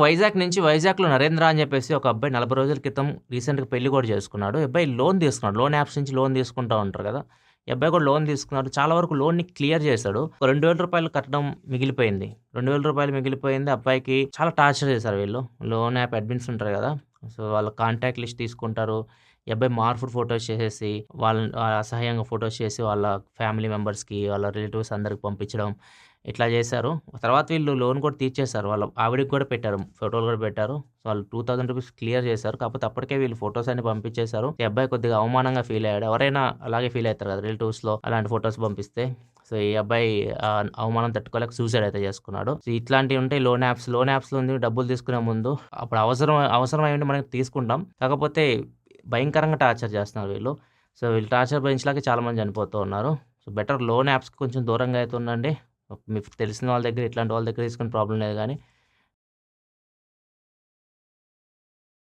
వైజాగ్‌లో నరేంద్ర అని చెప్పేసి ఒక అబ్బాయి 40 రోజుల క్రితం రీసెంట్‌గా పెళ్లి కూడా చేసుకున్నాడు. ఈ అబ్బాయి లోన్ తీసుకున్నాడు. లోన్ యాప్స్ నుంచి లోన్ తీసుకుంటా ఉంటారు కదా! ఈ అబ్బాయి కూడా లోన్ తీసుకున్నాడు. చాలా వరకు లోన్‌ని క్లియర్ చేశాడు. రూ. 2000 కట్టడం మిగిలిపోయింది. రూ. 2000 మిగిలిపోయింది. అబ్బాయికి చాలా టార్చర్ చేశారు వీళ్ళు. లోన్ యాప్ అడ్మిన్స్ ఉంటారు కదా! సో, వాళ్ళ కాంటాక్ట్ లిస్ట్ తీసుకుంటారు. ఈ అబ్బాయి మార్ఫుడ్ ఫోటోస్ చేసేసి వాళ్ళని అసహ్యంగా ఫోటోస్ చేసి వాళ్ళ ఫ్యామిలీ మెంబర్స్‌కి, వాళ్ళ రిలేటివ్స్ అందరికి పంపించడం. ఇట్లా చేశారు. తర్వాత వీళ్ళు లోన్ కూడా తీర్చేశారు. వాళ్ళ ఆవిడకి కూడా పెట్టారు. ఫోటోలు కూడా పెట్టారు. సో, వాళ్ళు రూ. 2000 క్లియర్ చేశారు. కాకపోతే అప్పటికే వీళ్ళు ఫోటోస్ అన్ని పంపించేశారు. ఈ అబ్బాయి కొద్దిగా అవమానంగా ఫీల్ అయ్యాడు. ఎవరైనా అలాగే ఫీల్ అయితారు కదా! రిలేటివ్స్‌లో అలాంటి ఫోటోస్ పంపిస్తే. సో, ఈ అబ్బాయి అవమానం తట్టుకోలేక సూసైడ్ అయితే చేసుకున్నాడు. సో, ఇట్లాంటివి ఉంటాయి లోన్ యాప్స్. లోన్ యాప్స్‌లో డబ్బులు తీసుకునే ముందు అప్పుడు అవసరమై ఉండి మనం తీసుకుంటాం. కాకపోతే భయంకరంగా టార్చర్ చేస్తున్నారు వీళ్ళు. సో, వీళ్ళు టార్చర్ భరించలేక చాలామంది చనిపోతూ ఉన్నారు. సో, బెటర్ లోన్ యాప్స్‌కి కొంచెం దూరంగా అయితే ఉండండి. మీకు తెలిసిన వాళ్ళ దగ్గర ఇట్లాంటి వాళ్ళ దగ్గర తీసుకుని ప్రాబ్లమ్ లేదు గానీ